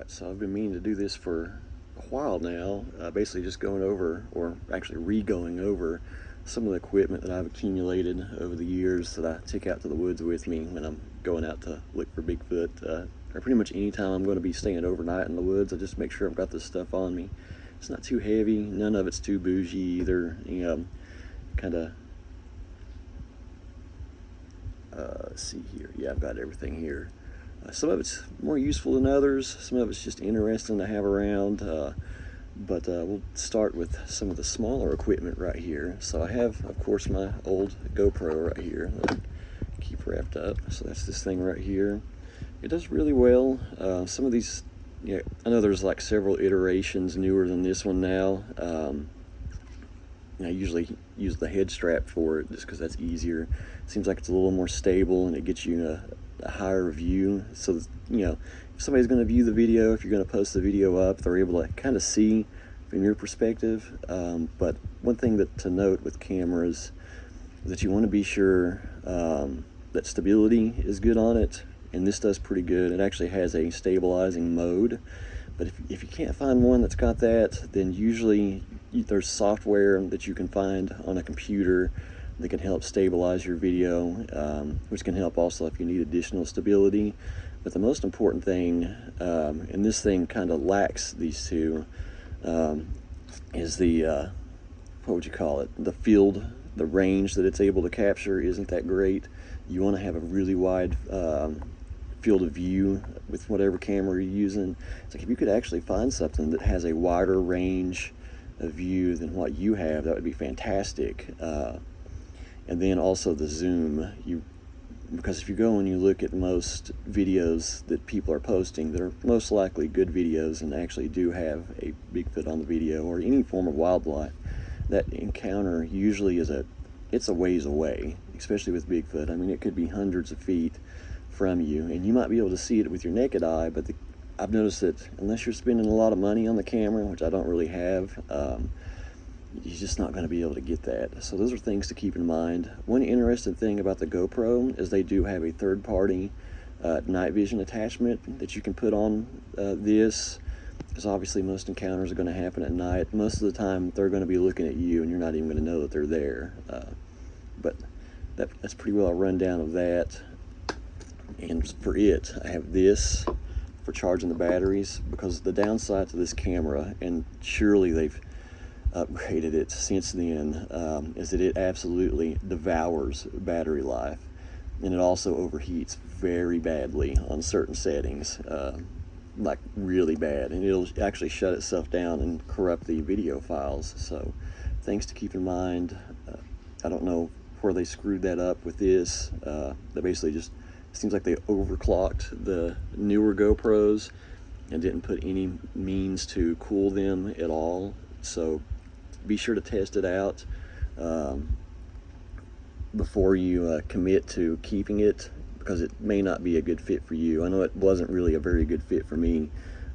Alright, so I've been meaning to do this for a while now, basically just going over, or actually re-going over, some of the equipment that I've accumulated over the years that I take out to the woods with me when I'm going out to look for Bigfoot, or pretty much any time I'm going to be staying overnight in the woods. I just make sure I've got this stuff on me. It's not too heavy, none of it's too bougie either, kind of, let's see here, yeah, I've got everything here. Some of it's more useful than others, some of it's just interesting to have around, but we'll start with some of the smaller equipment right here. So I have, of course, my old GoPro right here that I keep wrapped up. So that's this thing right here. It does really well. Some of these, yeah, I know there's like several iterations newer than this one now. I usually use the head strap for it just because that's easier. It seems like it's a little more stable and it gets you a higher view. So, if somebody's going to view the video, if you're going to post the video up, they're able to kind of see from your perspective. But one thing to note with cameras is that you want to be sure that stability is good on it, and this does pretty good. It actually has a stabilizing mode. But if you can't find one that's got that, then usually there's software that you can find on a computer that can help stabilize your video, which can help also if you need additional stability. But the most important thing, and this thing kind of lacks these two, is the, what would you call it, the field, the range that it's able to capture isn't that great. You want to have a really wide field of view with whatever camera you're using. It's like if you could actually find something that has a wider range of view than what you have, that would be fantastic. And then also the zoom, because if you go and you look at most videos that people are posting that are most likely good videos and actually do have a Bigfoot on the video or any form of wildlife, that encounter usually it's a ways away, especially with Bigfoot. I mean, it could be hundreds of feet from you, and you might be able to see it with your naked eye, but I've noticed that unless you're spending a lot of money on the camera, which I don't really have, you're just not going to be able to get that. So those are things to keep in mind. One interesting thing about the GoPro is they do have a third-party night vision attachment that you can put on this, because obviously most encounters are going to happen at night. Most of the time they're going to be looking at you and you're not even going to know that they're there. But that's pretty well a rundown of that. And for it, I have this for charging the batteries, because the downside to this camera, and surely they've upgraded it since then, is that it absolutely devours battery life, and it also overheats very badly on certain settings, like really bad, and it'll actually shut itself down and corrupt the video files. So things to keep in mind. I don't know where they screwed that up with this. They basically just, seems like they overclocked the newer GoPros and didn't put any means to cool them at all. So be sure to test it out before you commit to keeping it, because it may not be a good fit for you. I know it wasn't really a very good fit for me.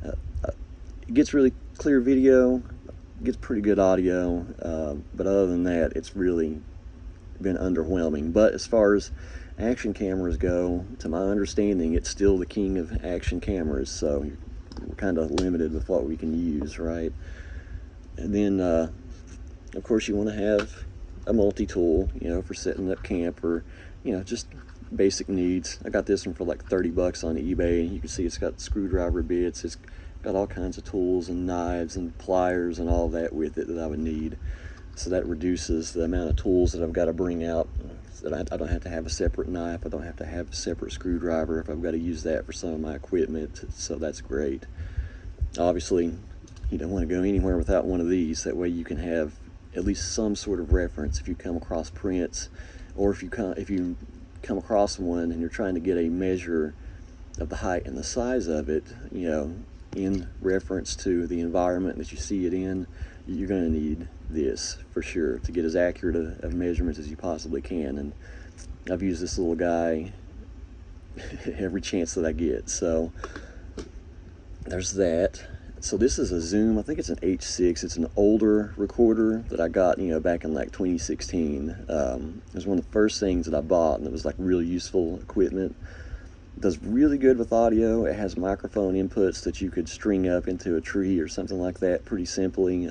It gets really clear video, gets pretty good audio, but other than that, it's really been underwhelming. But as far as action cameras go, to my understanding, it's still the king of action cameras, so we're kind of limited with what we can use, right? And then of course you want to have a multi-tool, for setting up camp, or just basic needs. I got this one for like 30 bucks on eBay. You can see it's got screwdriver bits, it's got all kinds of tools and knives and pliers and all that with it that I would need. So that reduces the amount of tools that I've got to bring out. So that I don't have to have a separate knife, I don't have to have a separate screwdriver if I've got to use that for some of my equipment, so that's great. Obviously, you don't want to go anywhere without one of these. That way you can have at least some sort of reference if you come across prints, or if you come across one and you're trying to get a measure of the height and the size of it, in reference to the environment that you see it in. You're going to need this for sure to get as accurate of measurements as you possibly can. And I've used this little guy every chance that I get. So there's that. So this is a Zoom, I think it's an H6. It's an older recorder that I got, back in like 2016. It was one of the first things that I bought, and it was like really useful equipment. It does really good with audio. It has microphone inputs that you could string up into a tree or something like that pretty simply,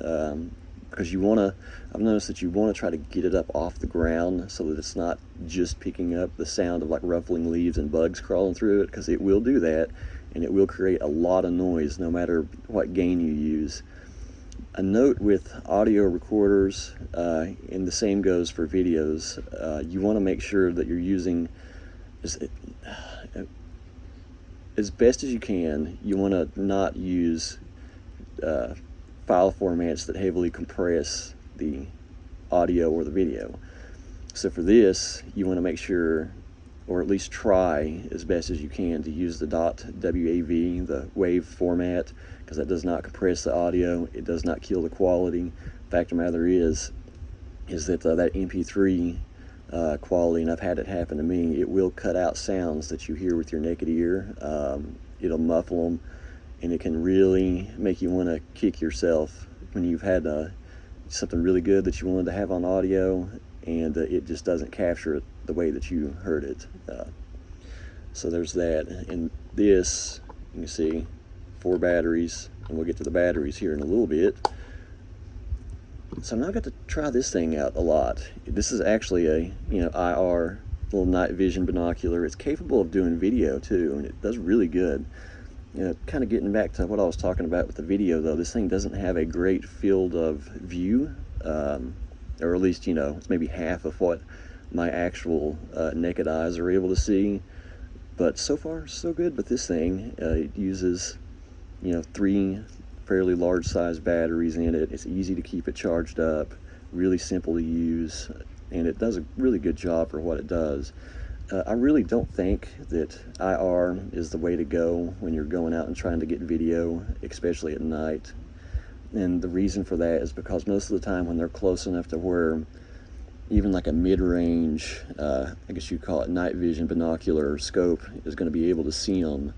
because you want to, I've noticed that you want to try to get it up off the ground so that it's not just picking up the sound of like ruffling leaves and bugs crawling through it, because it will do that, and it will create a lot of noise no matter what gain you use. A note with audio recorders, and the same goes for videos, you want to make sure that you're using, as best as you can, you want to not use file formats that heavily compress the audio or the video. So for this, you want to make sure, or at least try as best as you can, to use the .wav, the WAV format, because that does not compress the audio. It does not kill the quality. Fact of the matter is that that MP3 quality, and I've had it happen to me, it will cut out sounds that you hear with your naked ear. It'll muffle them, and it can really make you want to kick yourself when you've had something really good that you wanted to have on audio, and it just doesn't capture it the way that you heard it. So there's that. And this, you can see 4 batteries, and we'll get to the batteries here in a little bit. So I'm not going to try this thing out a lot. This is actually a IR little night vision binocular. It's capable of doing video too, and it does really good. Kind of getting back to what I was talking about with the video, though, this thing doesn't have a great field of view, or at least it's maybe half of what my actual naked eyes are able to see. But so far so good with this thing. It uses 3 fairly large size batteries in it. It's easy to keep it charged up, really simple to use, and it does a really good job for what it does. I really don't think that IR is the way to go when you're going out and trying to get video, especially at night. And the reason for that is because most of the time when they're close enough to where even like a mid-range, I guess you'd call it night vision binocular scope, is going to be able to see them,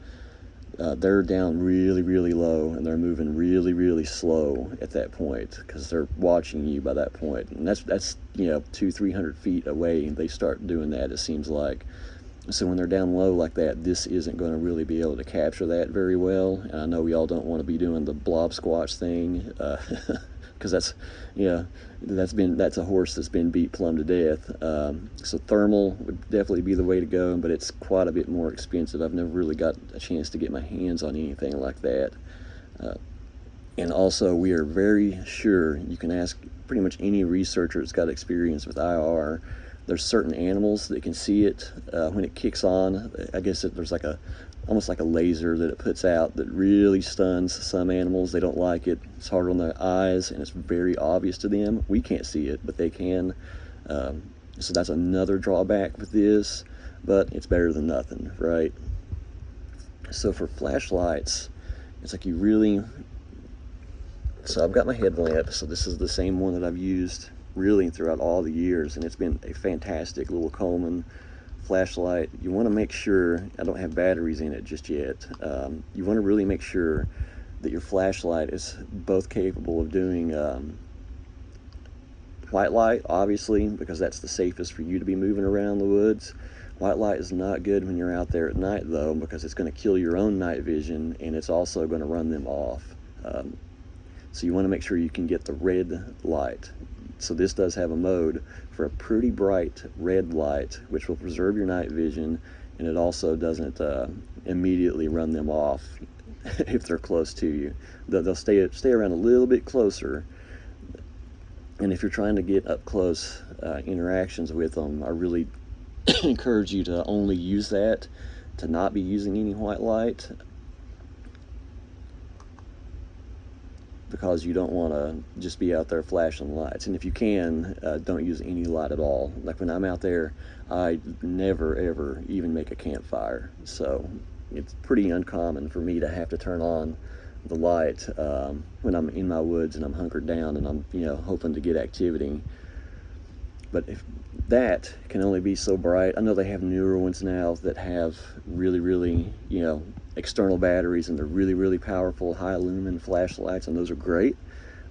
they're down really, really low, and they're moving really, really slow at that point, because they're watching you by that point. And that's 200-300 feet away, and they start doing that, it seems like. So when they're down low like that, this isn't going to really be able to capture that very well. And I know we all don't want to be doing the blob squatch thing, because that's a horse that's been beat plumb to death. So thermal would definitely be the way to go, but it's quite a bit more expensive. I've never really got a chance to get my hands on anything like that. And also, we are very sure, you can ask pretty much any researcher that's got experience with IR, there's certain animals that can see it when it kicks on. I guess there's almost like a laser that it puts out that really stuns some animals. They don't like it. It's hard on their eyes, and it's very obvious to them. We can't see it, but they can. So that's another drawback with this, but it's better than nothing, right? So for flashlights, it's like so I've got my headlamp. So this is the same one that I've used really throughout all the years, and it's been a fantastic little Coleman flashlight. You want to make sure, I don't have batteries in it just yet, you want to really make sure that your flashlight is both capable of doing white light, obviously, because that's the safest for you to be moving around the woods. White light is not good when you're out there at night, though, because it's going to kill your own night vision, and it's also going to run them off. So you want to make sure you can get the red light. So this does have a mode for a pretty bright red light, which will preserve your night vision, and it also doesn't immediately run them off if they're close to you. They'll stay around a little bit closer, and if you're trying to get up close interactions with them, I really encourage you to only use that, to not be using any white light, because you don't want to just be out there flashing lights. And if you can, don't use any light at all. Like when I'm out there, I never ever even make a campfire. So it's pretty uncommon for me to have to turn on the light when I'm in my woods and I'm hunkered down and I'm hoping to get activity. But if that can only be so bright, I know they have newer ones now that have really, really, external batteries, and they're really, really powerful, high lumen flashlights, and those are great,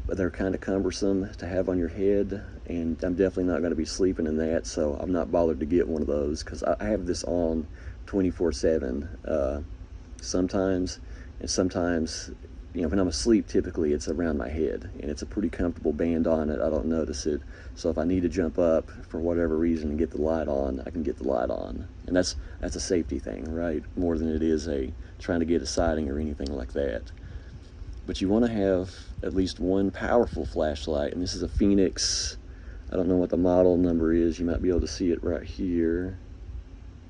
but they're kind of cumbersome to have on your head, and I'm definitely not going to be sleeping in that, so I'm not bothered to get one of those, because I have this on 24/7 sometimes, and sometimes, you know, when I'm asleep, typically it's around my head, and it's a pretty comfortable band on it. I don't notice it. So if I need to jump up for whatever reason and get the light on, I can get the light on. And that's a safety thing, right? More than it is a trying to get a sighting or anything like that. But you want to have at least one powerful flashlight, and this is a Fenix. I don't know what the model number is. You might be able to see it right here.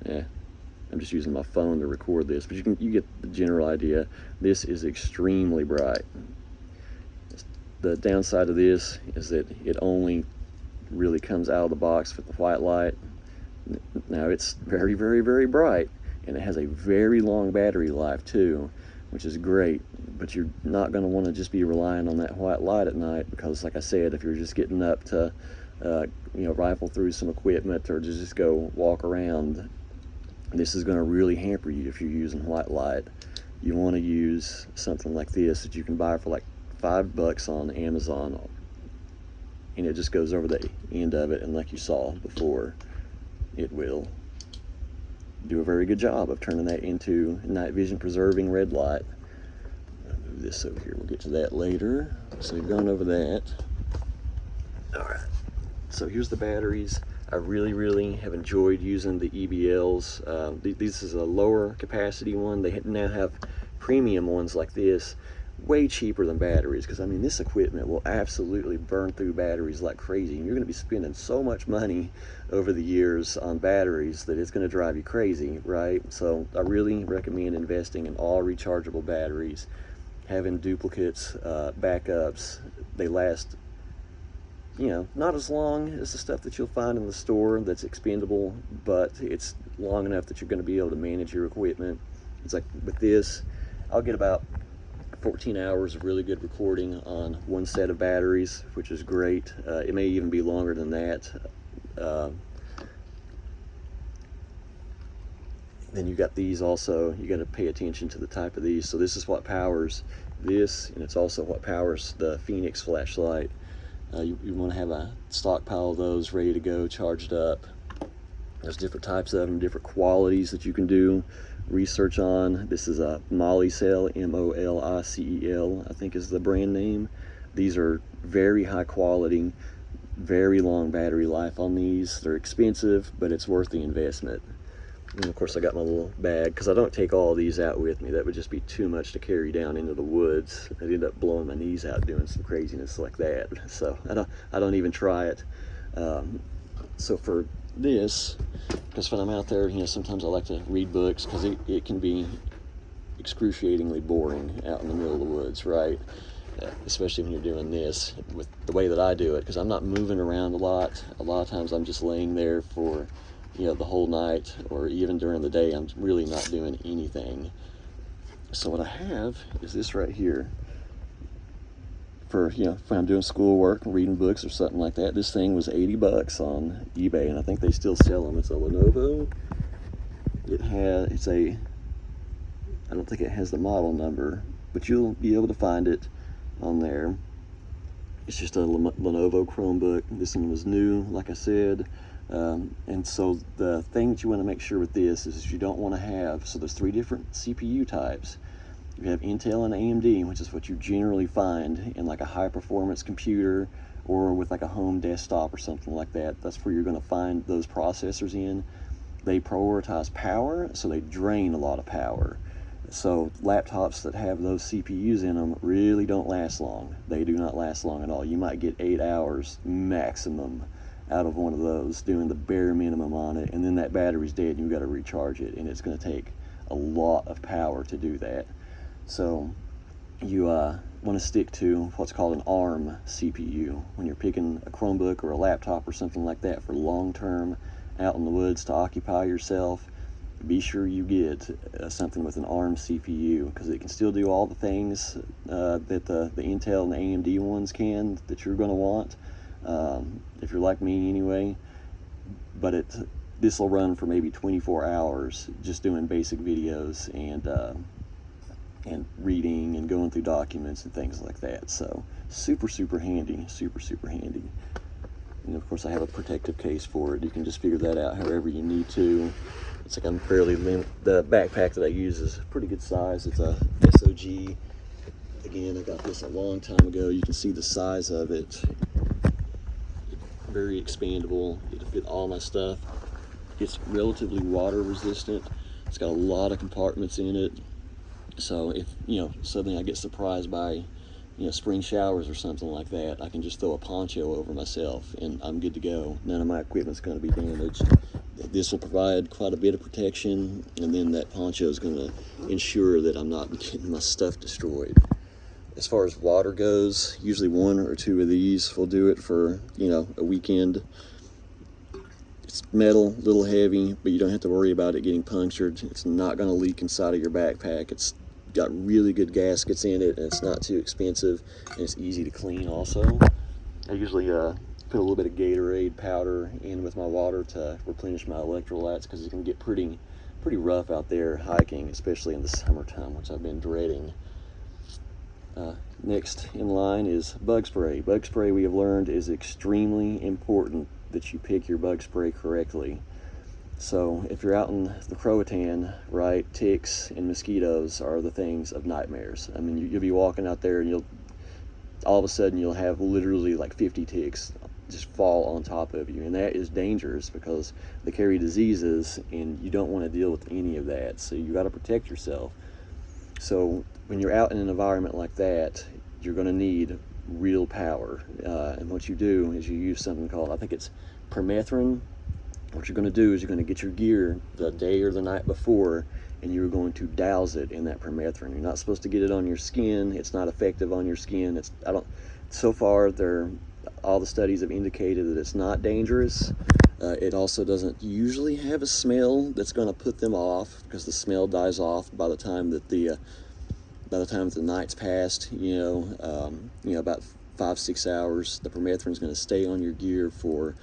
Yeah, I'm just using my phone to record this, but you get the general idea. This is extremely bright. The downside of this is that it only really comes out of the box with the white light. Now it's very, very, very bright, and it has a very long battery life too, which is great. But you're not going to want to just be relying on that white light at night, because like I said, if you're just getting up to you know, rifle through some equipment or to just go walk around, this is going to really hamper you if you're using white light. You want to use something like this that you can buy for like $5 on Amazon, and it just goes over the end of it, and like you saw before, it will do a very good job of turning that into night vision preserving red light. I'll move this over here, we'll get to that later. So we've gone over that. All right, so here's the batteries. I really have enjoyed using the EBLs. This is a lower capacity one. They now have premium ones like this, way cheaper than batteries, because I mean, this equipment will absolutely burn through batteries like crazy, and you're going to be spending so much money over the years on batteries that it's going to drive you crazy, right? So I really recommend investing in all rechargeable batteries, having duplicates, backups. They last, you know, not as long as the stuff that you'll find in the store that's expendable, but it's long enough that you're going to be able to manage your equipment. It's like with this, I'll get about 14 hours of really good recording on one set of batteries, which is great. It may even be longer than that. Then you got these also. You got to pay attention to the type of these. So this is what powers this, and it's also what powers the Fenix flashlight. You want to have a stockpile of those ready to go, charged up. There's different types of them, different qualities that you can do research on. This is a Molicel, M-O-L-I-C-E-L, I think is the brand name. These are very high quality, very long battery life on these. They're expensive, but it's worth the investment. And of course I got my little bag, because I don't take all these out with me. That would just be too much to carry down into the woods. I'd end up blowing my knees out doing some craziness like that. So I don't even try it. So for this, because when I'm out there, you know, sometimes I like to read books, because it can be excruciatingly boring out in the middle of the woods, right? Especially when you're doing this with the way that I do it, because I'm not moving around a lot. A lot of times I'm just laying there for, you know, the whole night, or even during the day I'm really not doing anything. So what I have is this right here. For, you know, if I'm doing schoolwork, reading books or something like that. This thing was $80 on eBay, and I think they still sell them. It's a Lenovo. I don't think it has the model number, but you'll be able to find it on there. It's just a Lenovo Chromebook. This one was new, like I said. And so the thing that you want to make sure with this is you don't want to have, so there's 3 different CPU types. You have Intel and AMD, which is what you generally find in like a high performance computer or with like a home desktop or something like that. That's where you're going to find those processors in. They prioritize power, so they drain a lot of power. So laptops that have those CPUs in them really don't last long. They do not last long at all. You might get 8 hours maximum out of one of those, doing the bare minimum on it, and then that battery's dead and you've got to recharge it, and it's going to take a lot of power to do that. So you want to stick to what's called an ARM CPU when you're picking a Chromebook or a laptop or something like that for long-term out in the woods to occupy yourself. Be sure you get something with an ARM CPU, because it can still do all the things that the Intel and the AMD ones can that you're going to want, if you're like me anyway. But this will run for maybe 24 hours just doing basic videos and reading and going through documents and things like that. So super handy, super handy. And of course I have a protective case for it. You can just figure that out however you need to. It's like I'm fairly the backpack that I use is pretty good size. It's a SOG. Again, I got this a long time ago. You can see the size of it. Very expandable. It'll fit all my stuff. It's relatively water resistant. It's got a lot of compartments in it. So if, suddenly I get surprised by, spring showers or something like that, I can just throw a poncho over myself and I'm good to go. None of my equipment's going to be damaged. This will provide quite a bit of protection, and then that poncho is going to ensure that I'm not getting my stuff destroyed. As far as water goes, usually 1 or 2 of these will do it for, a weekend. It's metal, a little heavy, but you don't have to worry about it getting punctured. It's not going to leak inside of your backpack. It's got really good gaskets in it, and it's not too expensive, and it's easy to clean also. I usually put a little bit of Gatorade powder in with my water to replenish my electrolytes, because it can get pretty rough out there hiking, especially in the summertime, which I've been dreading. Next in line is bug spray. Bug spray, we have learned, is extremely important that you pick your bug spray correctly. So if you're out in the Croatan, right, ticks and mosquitoes are the things of nightmares. I mean, you'll be walking out there and all of a sudden you'll have literally like 50 ticks just fall on top of you, and that is dangerous because they carry diseases and you don't want to deal with any of that. So you got to protect yourself. So when you're out in an environment like that, you're going to need real power. And what you do is you use something called, I think it's permethrin. What you're going to do is you're going to get your gear the day or the night before, and you're going to douse it in that permethrin. You're not supposed to get it on your skin. It's not effective on your skin. So far, all the studies have indicated that it's not dangerous. It also doesn't usually have a smell that's going to put them off, because the smell dies off by the time that the night's passed. About 5-6 hours. The permethrin is going to stay on your gear for,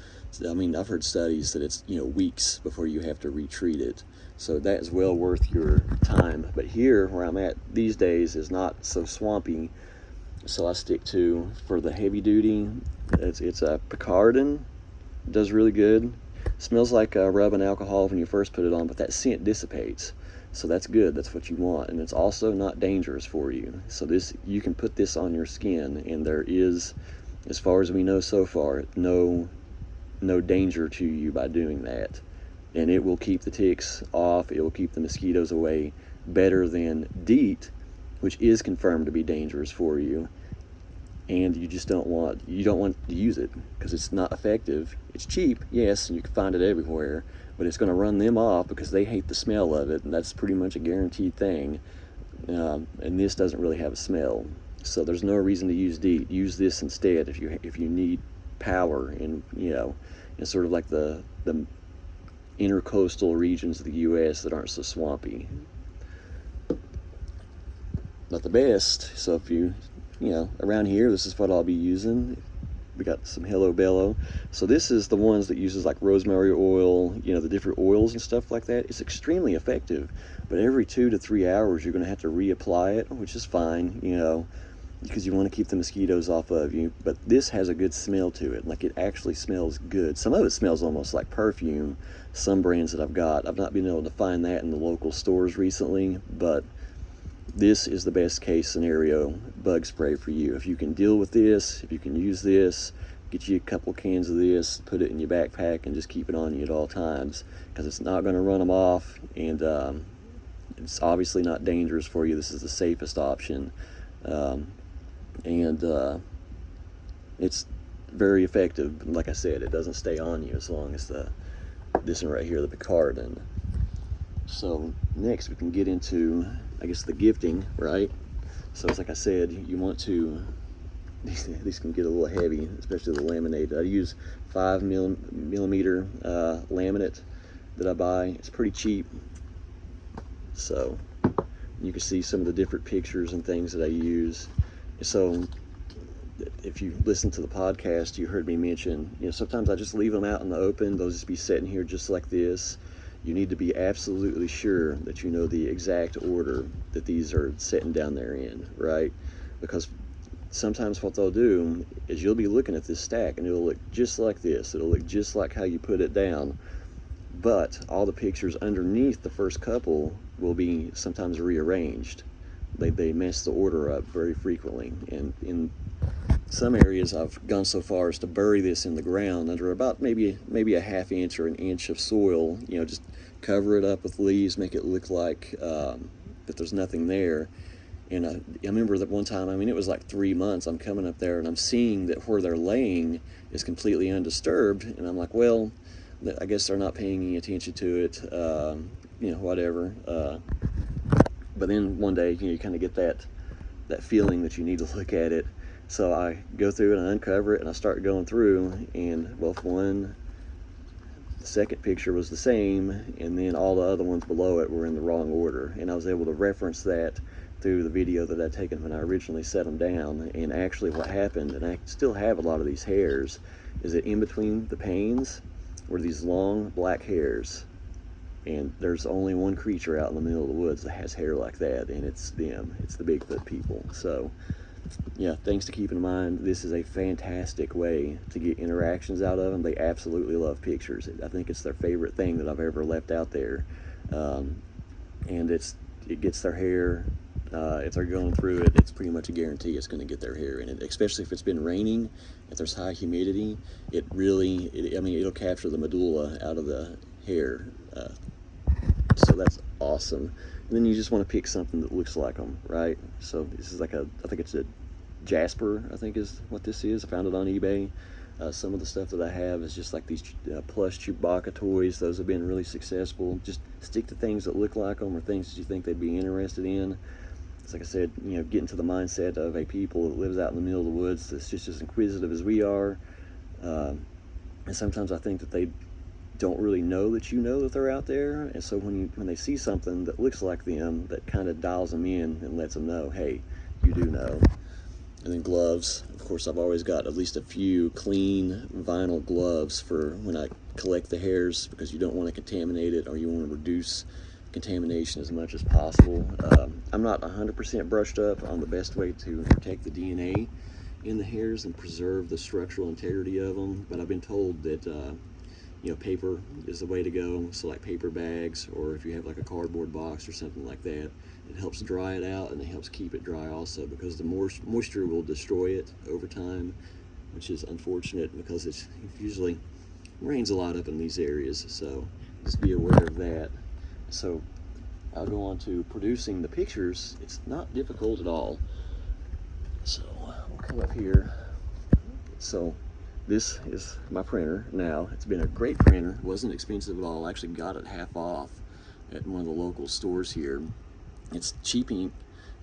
I've heard studies that it's weeks before you have to retreat it. So that is well worth your time. But here, where I'm at these days, is not so swampy. So I stick to, for the heavy duty, it's a Picardin. It does really good. Smells like rubbing alcohol when you first put it on, but that scent dissipates. So that's good. That's what you want. And it's also not dangerous for you. So you can put this on your skin, and there is, as far as we know so far, no danger to you by doing that. And it will keep the ticks off. It will keep the mosquitoes away better than DEET, which is confirmed to be dangerous for you. And you don't want to use it because it's not effective. It's cheap, yes, and you can find it everywhere, but it's going to run them off because they hate the smell of it, and that's pretty much a guaranteed thing. And this doesn't really have a smell, so there's no reason to use DEET. Use this instead if you need power in sort of like the intercoastal regions of the U.S. that aren't so swampy. But the best, so if around here, this is what I'll be using. We got some Hello Bello. So this is the ones that uses like rosemary oil, the different oils and stuff like that. It's extremely effective, but every 2 to 3 hours you're going to have to reapply it, which is fine, because you want to keep the mosquitoes off of you. But this has a good smell to it. Like, it actually smells good. Some of it smells almost like perfume. Some brands that I've got, I've not been able to find that in the local stores recently, but this is the best case scenario bug spray for you. If you can deal with this, if you can use this, get you a couple cans of this, put it in your backpack, and just keep it on you at all times, because it's not going to run them off, and it's obviously not dangerous for you. This is the safest option, and it's very effective. Like I said, it doesn't stay on you as long as this one right here, the Picardin. So next we can get into, I guess, the gifting, right? So it's like I said, you want to, these can get a little heavy, especially the laminated. I use 5 millimeter laminate that I buy. It's pretty cheap. So you can see some of the different pictures and things that I use. So if you listen to the podcast, you heard me mention, sometimes I just leave them out in the open. They'll just be sitting here just like this. You need to be absolutely sure that you know the exact order that these are sitting down there in, right? Because sometimes what they'll do is you'll be looking at this stack and it'll look just like this. It'll look just like how you put it down, but all the pictures underneath the first couple will be sometimes rearranged. They mess the order up very frequently, and in some areas I've gone so far as to bury this in the ground under about maybe a half inch or an inch of soil. You know, just cover it up with leaves, make it look like that there's nothing there. And I remember that one time, I mean, it was like 3 months, I'm coming up there and I'm seeing that where they're laying is completely undisturbed, and I'm like, well, I guess they're not paying any attention to it, you know, whatever. But then one day, you know, you kind of get that feeling that you need to look at it. So I go through and I uncover it and I start going through, and well, the second picture was the same, and then all the other ones below it were in the wrong order, and I was able to reference that through the video that I'd taken when I originally set them down. And actually what happened, and I still have a lot of these hairs, is that in between the panes were these long black hairs, and there's only one creature out in the middle of the woods that has hair like that, and it's them. It's the Bigfoot people. So yeah, things to keep in mind. This is a fantastic way to get interactions out of them. They absolutely love pictures. I think it's their favorite thing that I've ever left out there. And it gets their hair. If they're going through it, it's pretty much a guarantee it's going to get their hair in it, especially if it's been raining. If there's high humidity, I mean, it'll capture the medulla out of the hair. So that's awesome. And then you just want to pick something that looks like them, right? So this is like I think it's a Jasper, I think is what this is. I found it on eBay. Some of the stuff that I have is just like these plush Chewbacca toys. Those have been really successful. Just stick to things that look like them or things that you think they'd be interested in. It's like I said, you know, get into the mindset of a people that lives out in the middle of the woods that's just as inquisitive as we are. And sometimes I think that they don't really know that you know that they're out there, and so when they see something that looks like them, that kind of dials them in and lets them know, hey, you do know. And then gloves, of course, I've always got at least a few clean vinyl gloves for when I collect the hairs, because you don't want to contaminate it, or you want to reduce contamination as much as possible. I'm not 100% brushed up on the best way to protect the DNA in the hairs and preserve the structural integrity of them, but I've been told that you know, paper is the way to go. So like paper bags, or if you have like a cardboard box or something like that, it helps dry it out, and it helps keep it dry also, because the moisture will destroy it over time, which is unfortunate because it usually rains a lot up in these areas. So just be aware of that. So I'll go on to producing the pictures. It's not difficult at all. So we'll come up here. So this is my printer now. It's been a great printer. It wasn't expensive at all. I actually got it half off at one of the local stores here. It's cheap ink.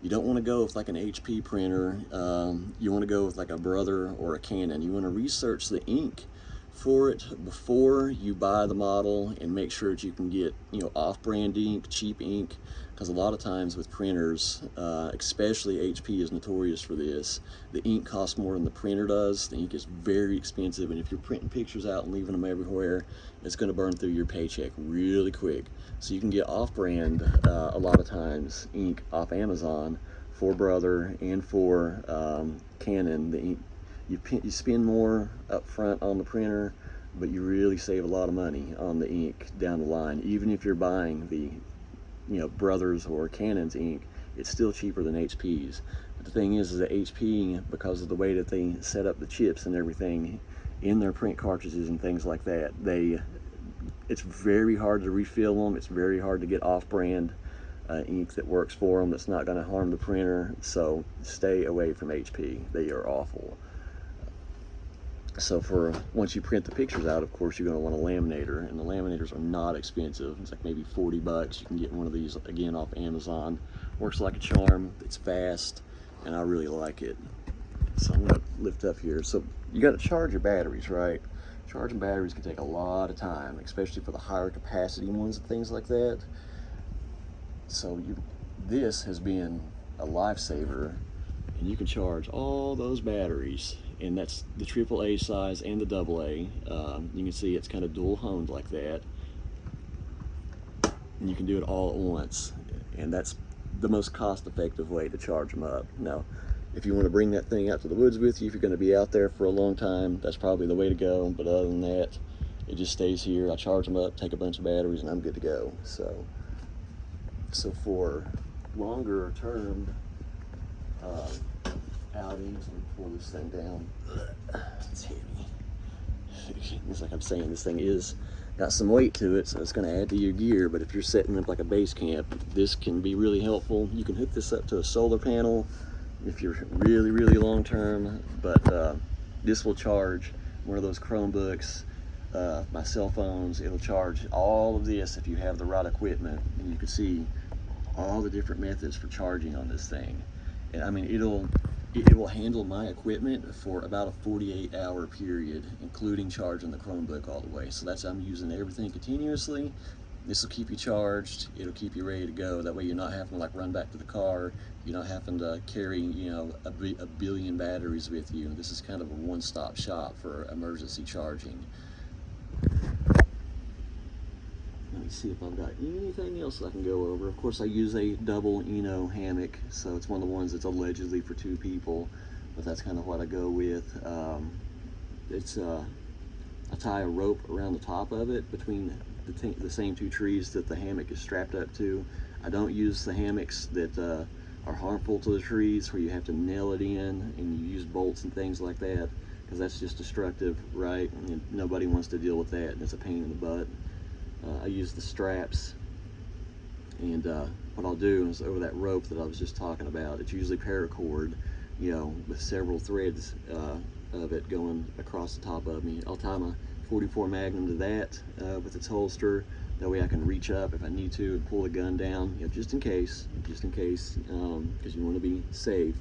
You don't want to go with like an HP printer. You want to go with like a Brother or a Canon. You want to research the ink for it before you buy the model, and make sure that you can get, you know, off-brand ink, cheap ink, because a lot of times with printers, especially HP is notorious for this, the ink costs more than the printer does. The ink is very expensive, and if you're printing pictures out and leaving them everywhere, it's going to burn through your paycheck really quick. So you can get off-brand a lot of times ink off Amazon for Brother and for Canon. The ink, you spend more up front on the printer, but you really save a lot of money on the ink down the line. Even if you're buying the, you know, Brothers or Canon's ink, it's still cheaper than HP's. But the thing is that HP, because of the way that they set up the chips and everything in their print cartridges and things like that, it's very hard to refill them. It's very hard to get off-brand ink that works for them, that's not going to harm the printer. So stay away from HP. They are awful. So once you print the pictures out, of course, you're going to want a laminator, and the laminators are not expensive. It's like maybe 40 bucks. You can get one of these, again, off Amazon. Works like a charm. It's fast, and I really like it. So I'm going to lift up here. So you got to charge your batteries, right? Charging batteries can take a lot of time, especially for the higher capacity ones and things like that. So this has been a lifesaver, and you can charge all those batteries, and that's the AAA size and the AA. You can see it's kind of dual honed like that, and you can do it all at once, and that's the most cost-effective way to charge them up. Now, If you want to bring that thing out to the woods with you, if you're going to be out there for a long time, that's probably the way to go. But other than that, it just stays here. I charge them up, take a bunch of batteries, and I'm good to go. So for longer term outings, let me pull this thing down. It's heavy. It's like I'm saying, this thing is got some weight to it, so it's going to add to your gear. But if you're setting up like a base camp, this can be really helpful. You can hook this up to a solar panel if you're really long term, but this will charge one of those Chromebooks, my cell phones. It'll charge all of this if you have the right equipment, and you can see all the different methods for charging on this thing. And I mean, it will handle my equipment for about a 48-hour period, including charging the Chromebook all the way. So that's, I'm using everything continuously. This will keep you charged. It'll keep you ready to go. That way you're not having to like run back to the car. You're not having to carry, you know, a billion batteries with you. This is kind of a one-stop shop for emergency charging. Let me see if I've got anything else I can go over. Of course, I use a double Eno hammock, so it's one of the ones that's allegedly for 2 people, but that's kind of what I go with. I tie a rope around the top of it between the same 2 trees that the hammock is strapped up to. I don't use the hammocks that are harmful to the trees, where you have to nail it in and you use bolts and things like that, because that's just destructive, right? And nobody wants to deal with that, and it's a pain in the butt. I use the straps, and what I'll do is over that rope that I was just talking about, it's usually paracord, you know, with several threads of it going across the top of me. I'll tie my 44 Magnum to that with its holster. That way I can reach up if I need to and pull the gun down, you know, just in case, because you want to be safe.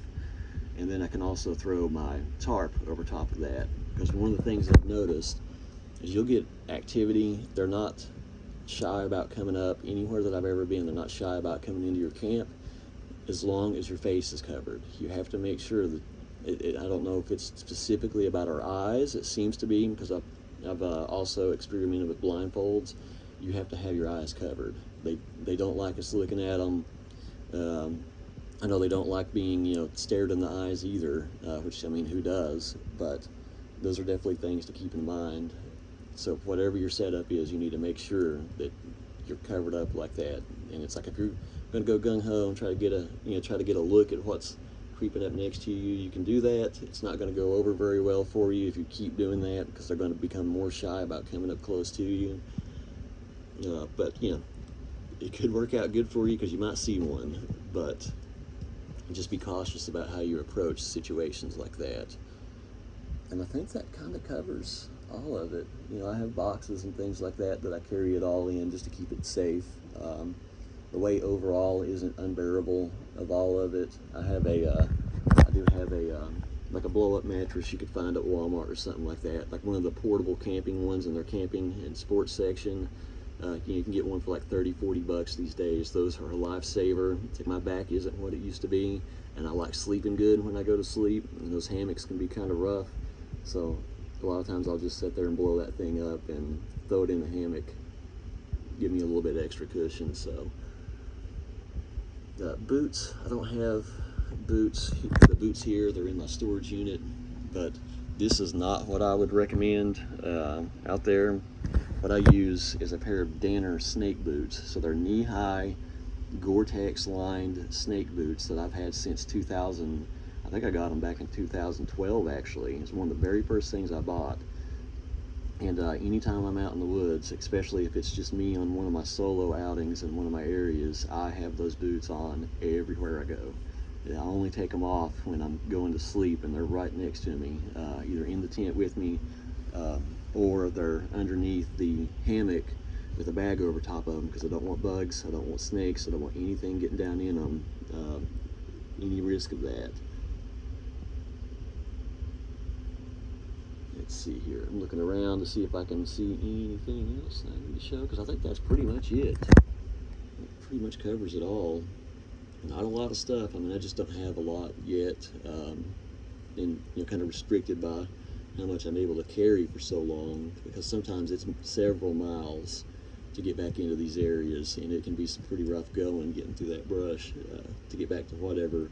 And then I can also throw my tarp over top of that, because one of the things I've noticed is you'll get activity. They're not shy about coming up anywhere that I've ever been. They're not shy about coming into your camp, as long as your face is covered. You have to make sure that I don't know if it's specifically about our eyes. It seems to be, because I've also experimented with blindfolds. You have to have your eyes covered. They don't like us looking at them. I know they don't like being, you know, stared in the eyes either, which, I mean, who does? But those are definitely things to keep in mind. So whatever your setup is, you need to make sure that you're covered up like that. And it's like, if you're going to go gung-ho and try to get a look at what's creeping up next to you, you can do that. It's not going to go over very well for you if you keep doing that, because they're going to become more shy about coming up close to you. But you know, it could work out good for you, because you might see one. But just be cautious about how you approach situations like that. And I think that kind of covers all of it. You know, I have boxes and things like that I carry it all in just to keep it safe. The weight overall isn't unbearable of all of it. I do have like a blow-up mattress you could find at Walmart or something like that, like one of the portable camping ones in their camping and sports section. You can get one for like 30-40 bucks these days. Those are a lifesaver. My back isn't what it used to be, and I like sleeping good when I go to sleep, and those hammocks can be kind of rough. So a lot of times I'll just sit there and blow that thing up and throw it in the hammock, give me a little bit extra cushion. So boots, I don't have boots. The boots here, they're in my storage unit, but this is not what I would recommend out there. What I use is a pair of Danner snake boots. So they're knee-high, Gore-Tex lined snake boots that I've had since 2000. I think I got them back in 2012, actually. It's one of the very first things I bought. And anytime I'm out in the woods, especially if it's just me on one of my solo outings in one of my areas, I have those boots on everywhere I go. I only take them off when I'm going to sleep and they're right next to me, either in the tent with me, or they're underneath the hammock with a bag over top of them, because I don't want bugs, I don't want snakes, I don't want anything getting down in them, any risk of that. Let's see here, I'm looking around to see if I can see anything else I need to show, because I think that's pretty much it. It pretty much covers it all. Not a lot of stuff. I mean, I just don't have a lot yet, and you know, kind of restricted by how much I'm able to carry for so long, because sometimes it's several miles to get back into these areas, and it can be some pretty rough going getting through that brush to get back to whatever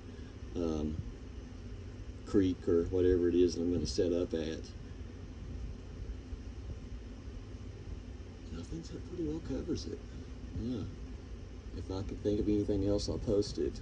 creek or whatever it is that I'm going to set up at. And I think that pretty well covers it. Yeah. If I could think of anything else, I'll post it.